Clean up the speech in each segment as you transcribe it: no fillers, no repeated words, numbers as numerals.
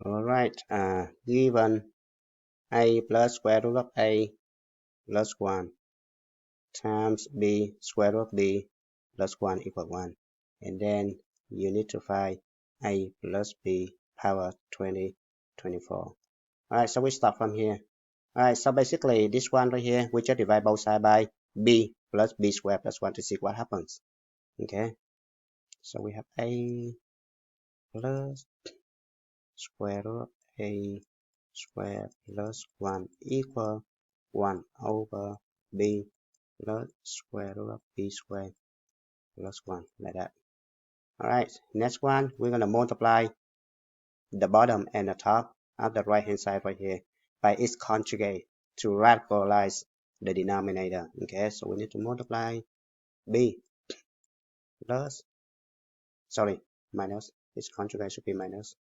All right, given a plus square root of a plus 1 times b square root of b plus 1 equal 1. And then you need to find a plus b power 20, 24. All right, so we start from here. All right, so basically this one right here, we just divide both sides by b plus b squared plus 1 to see what happens. Okay, so we have a plus square root of a squared plus 1 equal 1 over b plus square root of b squared plus 1, like that. All right, next one, we're going to multiply the bottom and the top of the right hand side right here by its conjugate to radicalize the denominator. Okay, so we need to multiply b plus, sorry, minus, its conjugate should be minus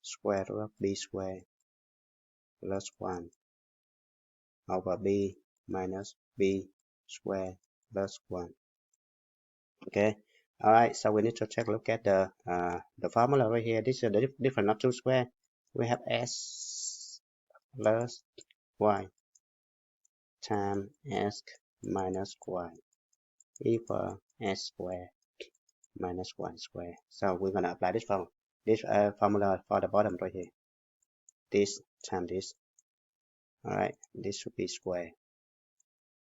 square root of b squared plus 1 over b minus b squared plus 1. Okay, all right, so we need to take a look at the formula right here. This is the difference of two square. We have s plus y times s minus y equal s squared minus 1 squared. So we're gonna apply this formula for the bottom right here. This times this. All right, this should be square.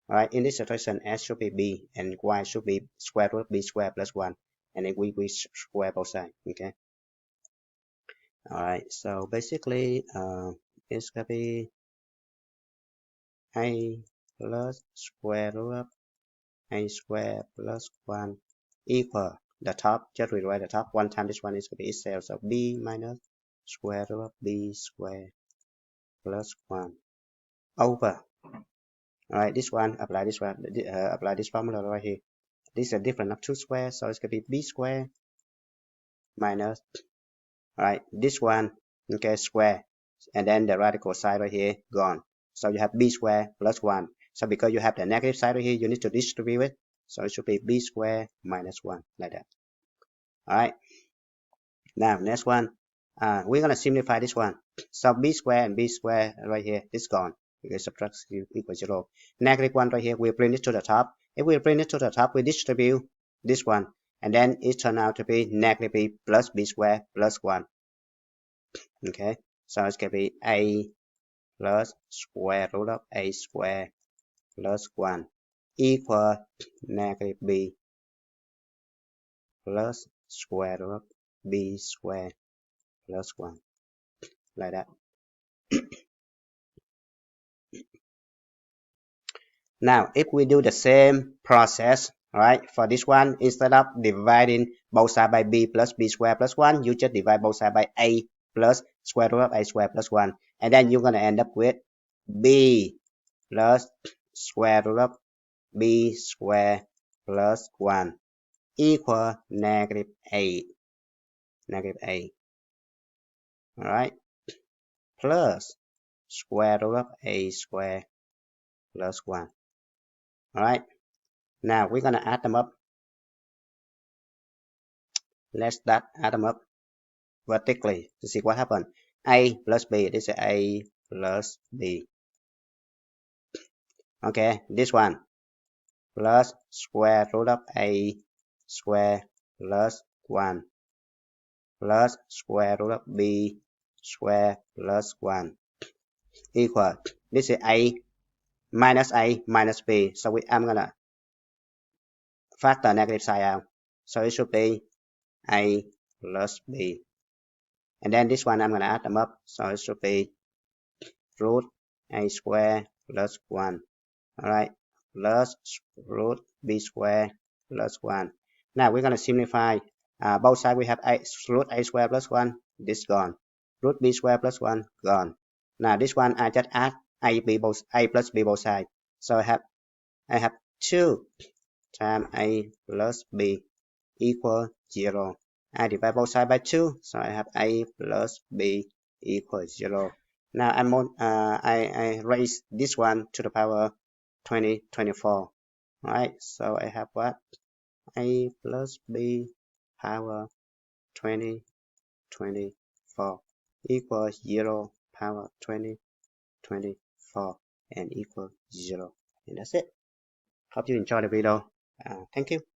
All right, in this situation, s should be b and y should be square root of b squared plus 1, and then we square both sides. Okay. All right, so basically, it's gonna be a plus square root of a squared plus 1 equal the top, just rewrite the top. 1 times this one is going to be itself, so b minus square root of b squared plus 1 over. All right, this one, apply this one, apply this formula right here. This is a difference of two squares, so it's going to be b squared minus, all right, this one, okay, square, and then the radical side right here gone. So you have b squared plus 1. So because you have the negative side right here, you need to distribute it. So it should be b squared minus 1, like that. All right. Now, next one, we're going to simplify this one. So b squared and b squared right here, it's gone. Because subtract equals 0. Negative 1 right here, we bring it to the top. If we bring it to the top, we distribute this one. And then it turns out to be negative b plus b squared plus 1. Okay, so it's going to be a plus square root of a squared plus 1 equal negative b plus square root of b squared plus 1, like that. Now, if we do the same process, right, for this one, instead of dividing both sides by b plus b squared plus 1, you just divide both sides by a plus square root of a squared plus 1. And then you're going to end up with b plus square root of b squared plus 1 equal negative 8. Negative 8. All right, plus square root of a squared plus 1. All right, now we're going to add them up. Let's add them up vertically to see what happens. A plus b, this is a plus b. Okay, this one plus square root of a square plus 1 plus square root of b square plus 1 equal, this is a minus b, so I'm gonna factor negative side out, so it should be a plus b. And then this one I'm gonna add them up, so it should be root a square plus 1. All right, plus root b square plus 1. Now we're gonna simplify. Both sides we have root a square plus 1. This gone. Root b square plus 1 gone. Now this one I just add a plus b both sides. So I have 2 times a plus b equal 0. I divide both sides by 2, so I have a plus b equal 0. Now I raise this one to the power 20, 24. Right, so I have what? A plus b power 20, 24 equals 0 power 20, 24 and equal 0. And that's it. Hope you enjoyed the video. Thank you.